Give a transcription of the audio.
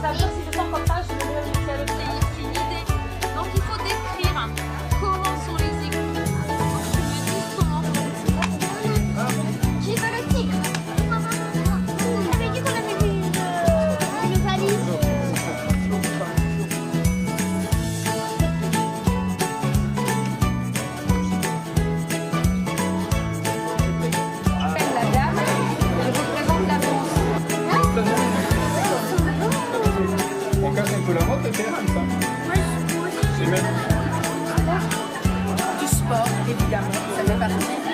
Ça veut dire si je sors comme ça, je me mets sur le C'est une idée. Donc il faut décrire comment sont les égouts. Tu me dis comment. J'ai pas le tigre. J'avais dit qu'on avait vu une valise. La dame, elle représente la France. On casse un peu la route, c'est mal ça. C'est même. du sport, évidemment. Ça fait partie.